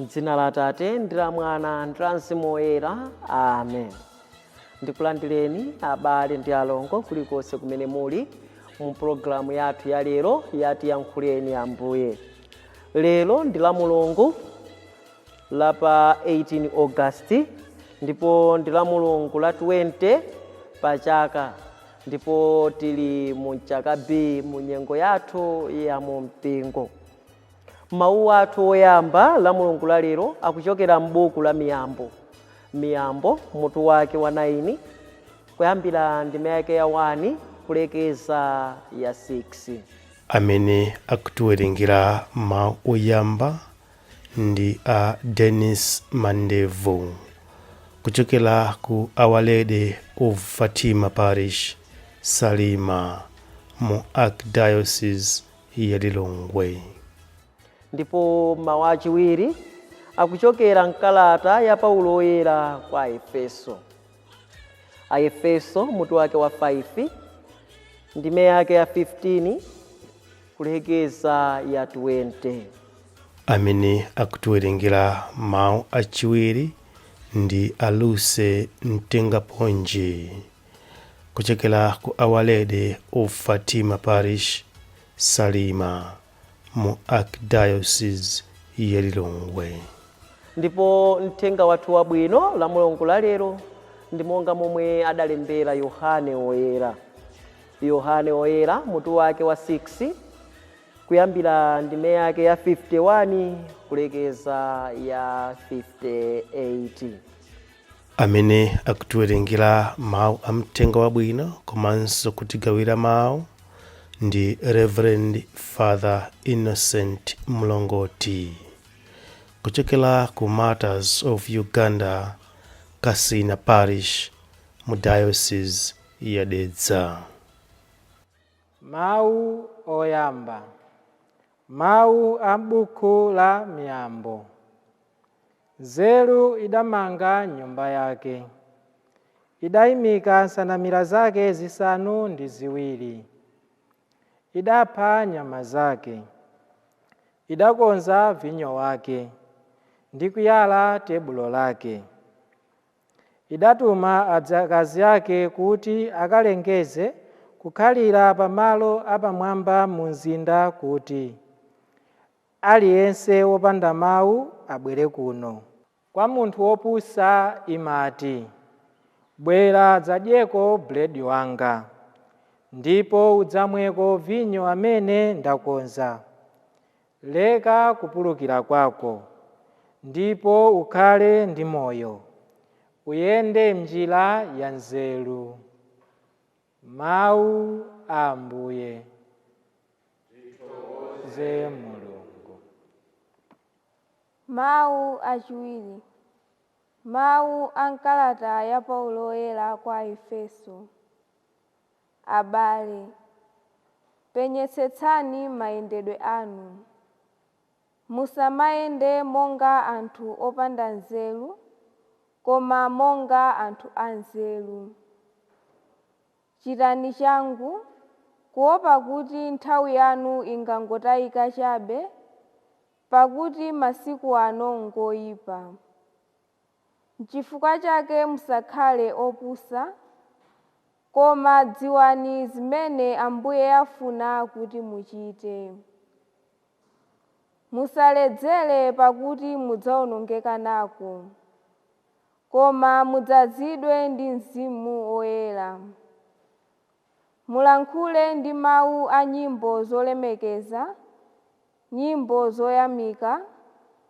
M'dzina la Atate ndi la Mwana ndi la Mzimu Woyera. Amen. Ndikulandireni abale ndi alongo kulikonse kumene muli mu programu yathu ya lero yati yankhuleni Ambuye. Lero ndi la Mulungu la pa 18 August ndipo ndi la Mulungu la 20 pa chaka, ndipo tili mu chaka B mu nyengo yathu ya mu mpingo. Mawu athu oyamba la Mulungu la lero akuchokera m'buku la Miyambo. Miyambo mutu wake wa 9 kuyambira ndime yake ya 1 kulekeza ya 6. Amene akutiwerengera mawu oyamba ndi a Dennis Mandevu kuchokera ku Our Lady of Fatima Parish, Salima, mu Archdiocese ya Lilongwe. Ndipo mawu achiwiri akuchokera mkalata ya Paulo Woyera kwa Efeso. Aefeso mutu wake wa 5 ndime yake ya 15 kulekeza ya 20. Amene akutiwerengera mawu achiwiri ndi Aluse Mtengaponji kuchokera ku Our Lady of Fatima Parish, Salima, mu Archdiocese ya Lilongwe. Ndipo mthenga wathu wabwino la Mulungu la lero ndi monga momwe adalembera Yohane Woyera. Yohane Woyera mutu wake wa 6 kuyambira ndime yake ya 51 kulekeza ya 58. Amene akutiwerengera mawu a mthenga wabwino komanso kutigawira mawu ndi Reverend Father Innocent Mlongoti kuchokera ku Martyrs of Uganda, Kasina Parish, mu Diocese ya Dedza. Mawu oyamba. Mawu a buku la Miyambo. Nzeru idamanga nyumba yake, idayimika nsanamira zake zisanu ndi ziwiri, idapha nyama zake, idakonza vinyo wake ndi kuyala tebulo lake. Idatuma adzakazi ake kuti akalengeze kukhalira pamalo apamwamba mu mzinda kuti aliyense wopanda mawu abwere kuno. Kwa munthu wopusa imati, bwera dzadyeko buledi wanga, ndipo udzamweko vinyo amene ndakonza. Leka kupulukira kwako, ndipo ukhale ndi moyo, uyende m'njira ya nzeru. Mawu a Ambuye. Titokoze Mulungu. Mawu achiwiri. Mawu a mkalata ya Paulo Woyera kwa Efeso. Abale, penyetsetsani mayendedwe anu. Musamayende monga anthu opanda nzeru, koma monga anthu anzeru. Chitani changu kuopa kuti nthawi yanu ingangotayika chabe, pakuti masiku ano ngoyipa. N'chifukwa chake musakhale opusa, koma dziwani zimene Ambuye afuna kuti muchite. Musaledzere pakuti mudzawonongeka nako, koma mudzazidwe ndi Mzimu Woyera. Mulankhule ndi mawu a nyimbo zolemekeza, nyimbo zoyamika,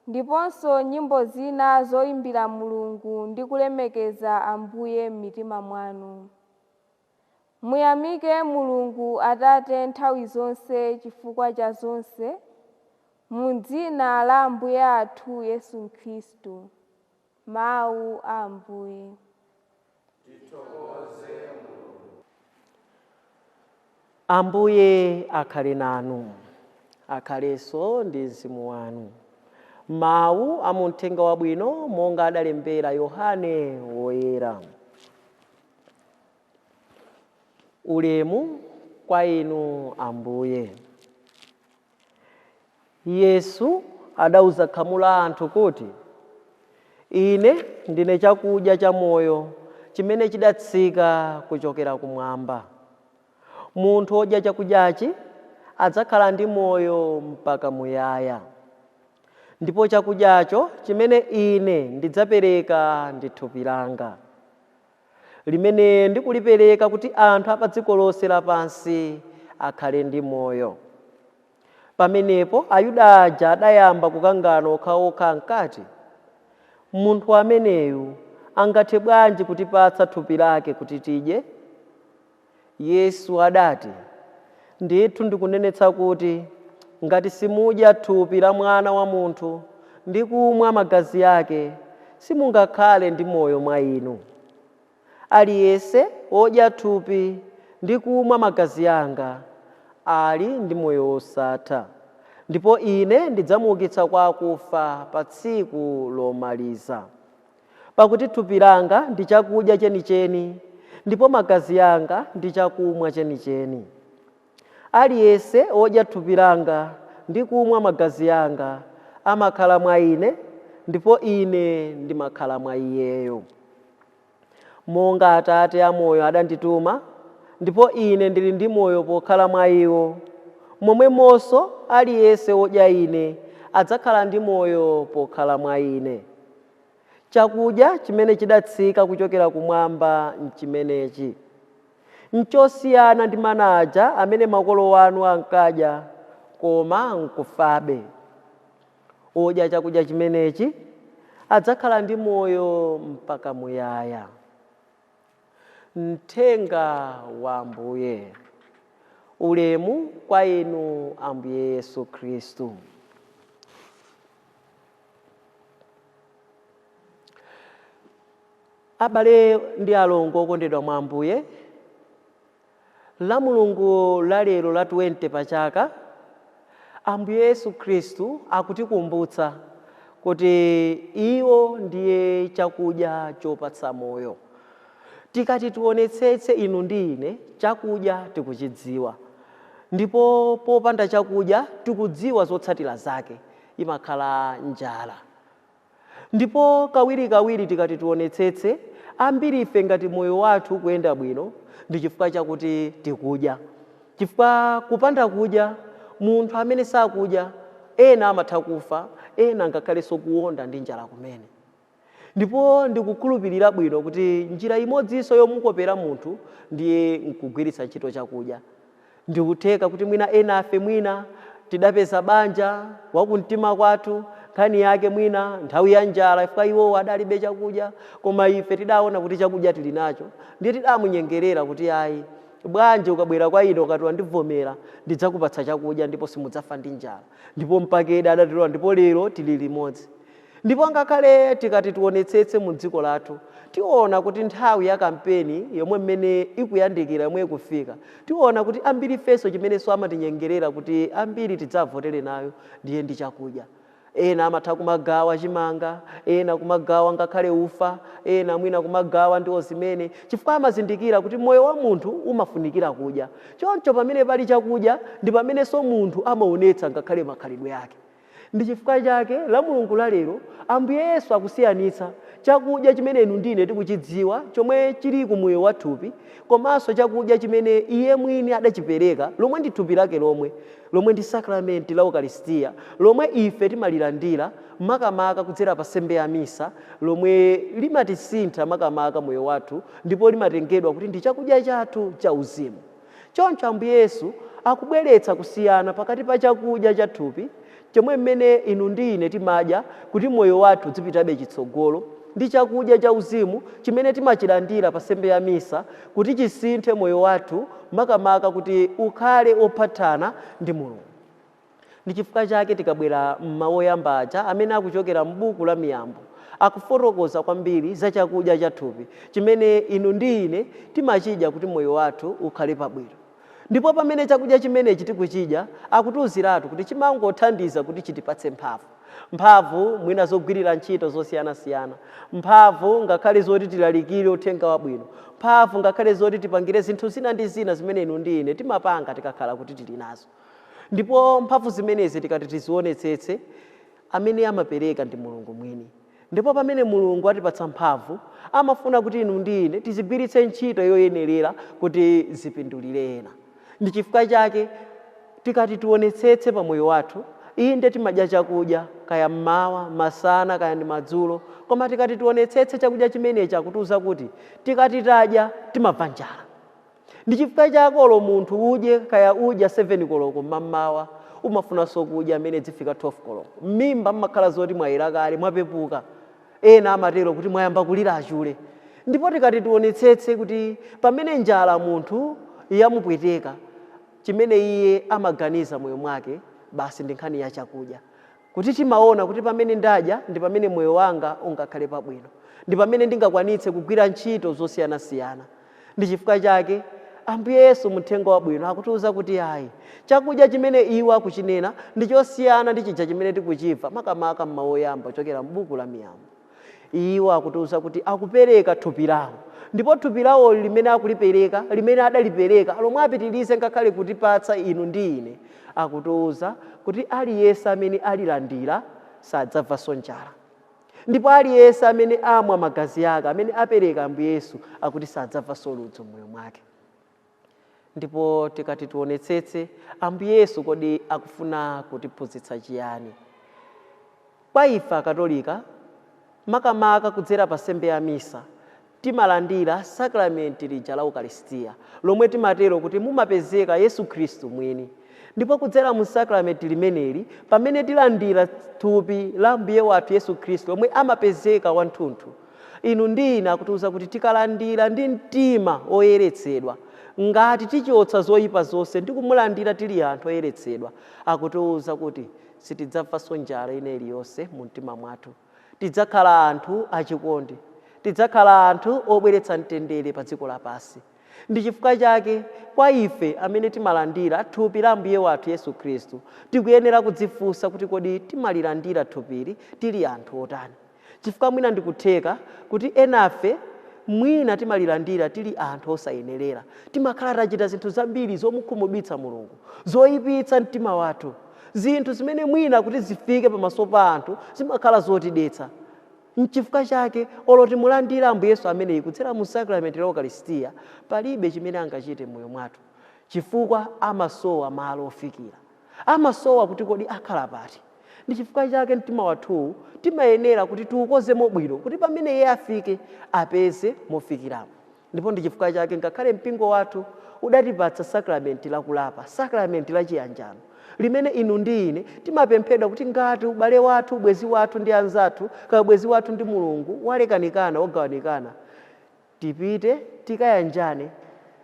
ndiponso nyimbo zina zoyimbira Mulungu ndi kulemekeza Ambuye m'mitima mwanu. Muyamike Mulungu Atate nthawi zonse chifukwa cha zonse, mu dzina la Ambuye athu Yesu Khristu. Mawu a Ambuye. Ambuye akhale nanu, akhalenso ndi mzimu wanu. Mawu a muthenga wabwino monga adalembera Yohane Woyera. Ulemu kwa inu Ambuye. Yesu adauza khamu la anthu kuti ine ndine chakudya cha moyo chimene chidatsika kuchokera kumwamba. Munthu wodya chakudyachi adzakhala ndi moyo mpaka muyaya. Ndipo chakudyacho chimene ine ndidzapereka ndi thupi langa, limene ndikulipereka kuti anthu a pa dziko lonse lapansi akhale ndi moyo. Pamenepo Ayuda aja adayamba kukangana okhaokha ankati, munthu ameneyu angathe bwanji kutipatsa thupi lake kuti tidye? Yesu adati, ndithu ndikunenetsa kuti ngati simudya thupi la Mwana wa Munthu ndi kumwa magazi ake, simungakhale ndi moyo mwa inu. Aliyense wodya thupi ndi kumwa magazi anga ali ndi moyo wosatha, ndipo ine ndidzamuukitsa kwa akufa pa tsiku lomaliza. Pakuti thupi langa ndi chakudya chenicheni, ndipo magazi anga ndi chakumwa chenicheni. Aliyense wodya thupi langa ndi kumwa magazi anga amakhala mwa ine, ndipo ine ndimakhala mwa iyeyo. Monga Atate amoyo adandituma, ndipo ine ndili ndi moyo pokhala mwa iwo, momwemonso aliyense wodya ine adzakhala ndi moyo pokhala mwa ine. Chakudya chimene chidatsika kuchokera kumwamba nchimenechi, nchosiyana ndi mana aja amene makolo anu ankadya koma nkufabe. Odya chakudya chimenechi adzakhala ndi moyo mpaka muyaya. Mthenga wa Ambuye. Ulemu kwa inu Ambuye Yesu Khristu. Abale ndi alongo okondedwa mwa Ambuye, la Mulungu la lero la 20 pachaka, Ambuye Yesu Khristu akutikumbutsa kuti iwo ndiye chakudya chopatsa moyo. Tikati tionetsetse inu ndi ine, chakudya tikuchidziwa, ndipo popanda chakudya tikudziwa zotsatira zake, imakhala njala. Ndipo kawirikawiri tikati tionetsetse, ambiri ife ngati moyo wathu kuyenda bwino ndi chifukwa chakuti tikudya. Chifukwa kupanda kudya, munthu amene sakudya ena amatha kufa, ena ngakhalenso kuwonda ndi njala kumene. Ndipo ndikukhulupirira bwino kuti njira imodzinso yomukopera munthu ndiye nkugwiritsa ntchito chakudya. Ndikutheka kuti mwina ena afe, mwina tidapeza banja wakumtima kwathu, nkhani yake mwina nthawi ya njala ifika iwo adalibe chakudya, koma ife tidaona kuti chakudya tili nacho, ndiye tidamunyengerera kuti ayi bwanji ukabwera kwa ine ukati wandivomera ndidzakupatsa chakudya ndipo simudzafa ndi njala. Ndipo mpakede adatilola, ndipo lero tili limodzi. Ndipo ngakhale tikati tionetsetse mu dziko lathu, tiona kuti nthawi ya kampeni yomwe mmene ikuyandikira yomwe ikufika, tiona kuti ambiri ifenso chimenenso amatinyengerera kuti ambiri tidzavotere nayo ndiye ndi chakudya. Ena amatha kumagawa chimanga, ena kumagawa ngakhale ufa, ena mwina kumagawa ndiwo zimene, chifukwa amazindikira kuti moyo wa munthu umafunikira kudya. Choncho pamene pali chakudya ndi pamenenso munthu amaonetsa ngakhale makhalidwe yake. Ndi chifukwa chake la Mulungu la lero Ambuye Yesu akusiyanitsa chakudya chimene inu ndine tikuchidziwa chomwe chili ku moyo wa thupi, komanso chakudya chimene iye mwini adachipereka, lomwe ndi thupi lake lomwe ndi sakramenti la Ukaristiya, lomwe ife timalilandira makamaka kudzera pa sembe ya misa, lomwe limatisintha makamaka moyo wathu ndipo limatengedwa kuti ndi chakudya chathu cha uzimu. Choncho Ambuye Yesu akubweretsa kusiyana pakati pa chakudya cha thupi chomwe mmene inu ndi ine timadya kuti moyo wathu dzipitabe chitsogolo, ndi chakudya cha uzimu chimene timachilandira pa sembe ya misa kuti chisinthe moyo wathu makamaka kuti ukhale ophatana ndi Mulungu. Ndi chifukwa chake tikabwera m'mawu oyamba aja amene akuchokera m'buku la Miyambo, akufotokoza kwambiri za chakudya cha thupi chimene inu ndi ine timachidya kuti moyo wathu ukhale pabwino. Ndipo pamene chakudya chimenechi tikuchidya, akutiwuziratu kuti chimangothandiza kuti chitipatse mphamvu mwina zogwirira ntchito zosiyanasiyana, mphamvu ngakhale zoti tilalikire uthenga wabwino, mphamvu ngakhale zoti tipangire zinthu zina ndi zina zimene inu ndi ine timapanga tikakhala kuti tili nazo. Ndipo mphamvu zimenezi tikati tizionetsetse, amene amapereka ndi Mulungu mwini. Ndipo pamene Mulungu atipatsa mphamvu, amafuna kuti inu ndi ine tizigwiritse ntchito yoyenerera kuti zipindulire ena. Ndi chifukwa chake tikati tionetsetse pa moyo wathu, inde timadya chakudya kaya mmawa, masana, kaya ndi madzulo, koma tikati tionetsetse chakudya chimenechi akutiuza kuti tikati tadya timamva njala. Ndi chifukwa chake munthu udye kaya udya 7 koloko mmamawa, umafunanso kudya amene zifika 12 koloko. M'mimba mmakhala zoti mwayera kale, mwapepuka. Ena amatero kuti mwayamba kulira achule. Ndipo tikati tionetsetse kuti pamene njala munthu yamupweteka, chimene iye amaganiza moyo mwake basi ndi nkhani ya chakudya. Kuti timaona kuti pamene ndadya ndi pamene moyo wanga ungakhale pabwino, ndi pamene ndingakwanitse kugwira ntchito zosiyanasiyana. Ndi chifukwa chake Ambuye Yesu muthenga wabwino akutiuza kuti ayi, chakudya chimene iwo akuchinena ndi chosiyana ndi chija chimene tikuchimva makamaka m'mawu oyamba kuchokera m'buku la Miyambo. Iwo akutiuza kuti akupereka thupi lawo, ndipo thupi lawo limene akulipereka, limene adalipereka lomwe apitirize ngakhale kutipatsa inu ndi ine, akutiuza kuti aliyense amene alilandira sadzamvanso njala. Ndipo aliyense amene amwa magazi ake, amene apereka Ambuye Yesu, akuti sadzamvanso ludzu m'moyo mwake. Ndipo tikati tionetsetse, Ambuye Yesu kodi akufuna kutiphunzitsa chiyani? Kwa ife Akatolika, makamaka kudzera pa nsembe ya misa, timalandira sakramenti lija la Ukaristiya, lomwe timatero kuti mumapezeka Yesu Khristu mwini. Ndipo kudzera mu sakramenti limeneli, pamene tilandira thupi la Mbuye wathu Yesu Khristu lomwe amapezeka wathunthu, inu ndi ine akutiuza kuti tikalandira ndi mtima oyeretsedwa, ngati tichotsa zoyipa zonse ndi kumulandira tili anthu oyeretsedwa, akutiuza kuti sitidzamvanso njala ina iliyonse mu mtima mwathu. Tidzakhala anthu achikondi, tidzakhala anthu obweretsa mtendere pa dziko lapansi. Ndi chifukwa chake kwa ife amene timalandira thupi la Mbuye wathu Yesu Khristu, tikuyenera kudzifunsa kuti kodi timalilandira thupili tili anthu otani. Chifukwa mwina ndikutheka kuti enafe mwina timalilandira tili anthu osayenerera, timakhala tachita zinthu zambiri zomukhumudwitsa Mulungu, zoyipitsa mtima wathu, zinthu zimene mwina kuti zifike pamaso pa anthu zimakhala zotidetsa. N'chifukwa chake oloti mulandira Ambuye Yesu ameneyi kudzera mu sakramenti la Ukaristiya, palibe chimene angachite m'moyo mwathu, chifukwa amasowa malo ofikira, amasowa kuti kodi akhala pati. Ndi chifukwa chake mtima wathu timayenera kuti tiukoze mobwino kuti pamene iye afike apeze mofikiramo. Ndipo ndi chifukwa chake ngakhale mpingo wathu udatipatsa sakramenti la kulapa, sakramenti la chiyanjano, limene inu ndi ine timapemphedwa kuti ngati ubale wathu, ubwezi wathu ndi anzathu, kaya ubwezi wathu ndi Mulungu walekanikana, wogawanikana, tipite tikayanjane.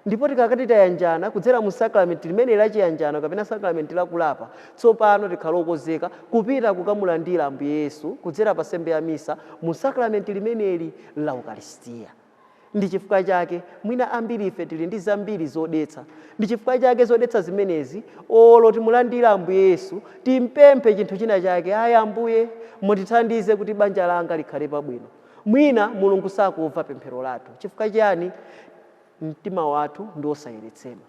Ndipo tikakati tayanjana kudzera mu sakramenti limene la chiyanjano kapena sakramenti la kulapa, tsopano tikhala okonzeka kupita kukamulandira Ambuye Yesu kudzera pa nsembe ya misa mu sakramenti limeneli la Ukaristiya. Ndi chifukwa chake mwina ambiri ife tili ndi zambiri zodetsa. Ndi chifukwa chake zodetsa zimenezi oloti mulandira Ambuye Yesu timpemphe chinthu china chake, ayi Ambuye mutithandize kuti banja langa likhale pabwino. Mwina Mulungu sakumva pemphero lathu. Chifukwa chani? Mtima wathu ndi osayeretsedwa.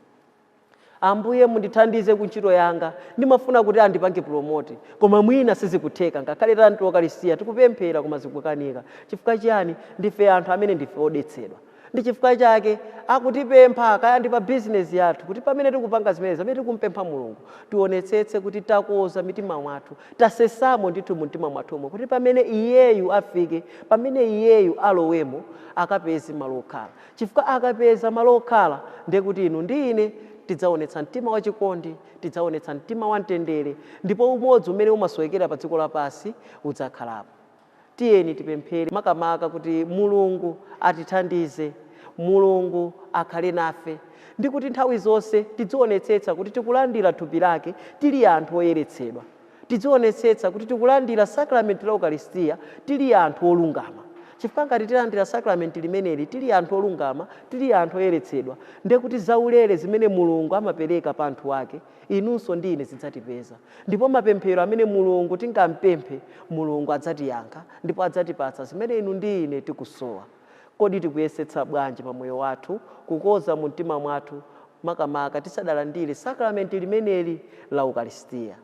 Ambuye mundithandize ku ntchito yanga, ndimafuna kuti andipange promote, koma mwina sizikutheka, ngakhale tantu Ukaristiya tikupemphera koma zikukanika. Chifukwa chani? Ndife anthu amene ndife odetsedwa. Ndi chifukwa chake akutipempha kaya ndi pa business yathu kuti pamene tikupanga zimenezi, amene tikumpempha Mulungu, tionetsetse kuti takoza mitima mwathu, tasesamo ndithu mu mtima mwathumo kuti pamene iyeyu afike, pamene iyeyu alowemo, akapeze malo okhala. Chifukwa akapeza malo okhala ndiye kuti inu ndi ine tidzaonetsa mtima wachikondi, tidzaonetsa mtima wa mtendere, ndipo umodzi umene umasowekera pa dziko lapansi udzakhalapo. Tiyeni tipemphere makamaka kuti Mulungu atithandize, Mulungu akhale nafe, ndi kuti nthawi zonse tidzionetsetsa kuti tikulandira thupi lake tili anthu oyeretsedwa, tidzionetsetsa kuti tikulandira sakramenti la Ukaristiya tili anthu olungama. Chifukwa ngati tilandira sakramenti limeneli tili anthu olungama, tili anthu oyeretsedwa, ndiye kuti zaulere zimene Mulungu amapereka pa anthu ake inunso ndi ine zidzatipeza. Ndipo mapemphero amene Mulungu tingampemphe, Mulungu adzatiyankha ndipo adzatipatsa zimene inu ndi ine tikusowa. Kodi tikuyesetsa bwanji pa moyo wathu kukoza mu mtima mwathu makamaka tisadalandire sakramenti limeneli la Ukaristiya?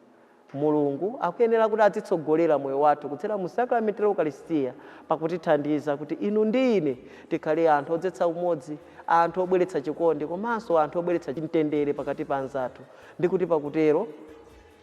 Mulungu akuyenera kuti atitsogolera moyo wathu kudzera mu sakramenti la Ukaristiya pakutithandiza kuti inu ndi ine tikhale anthu odzetsa umodzi, anthu obweretsa chikondi, komanso anthu obweretsa mtendere pakati pa anzathu. Ndi kuti pakutero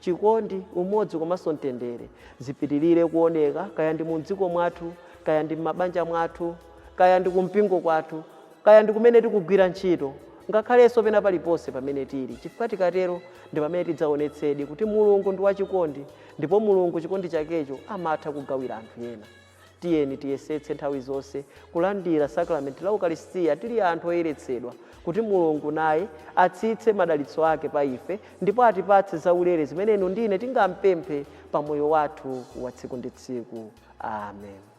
chikondi, umodzi komanso mtendere zipitirire kuoneka kaya ndi mu dziko mwathu, kaya ndi m'mabanja mwathu, kaya ndi kumpingo kwathu, kaya ndi kumene tikugwira ntchito, ngakhalenso pena paliponse pamene tili. Chifukwa tikatero ndi pamene tidzaonetsedi kuti Mulungu ndi wachikondi, ndipo Mulungu chikondi chakecho amatha kugawira anthu ena. Tiyeni tiyesetse nthawi zonse kulandira sakramenti la Ukaristiya tili anthu oyeretsedwa, kuti Mulungu naye atsitse madalitso ake pa ife ndipo atipatse zaulere zimene inu ndine tingampemphe pa moyo wathu wa tsiku ndi tsiku. Amen.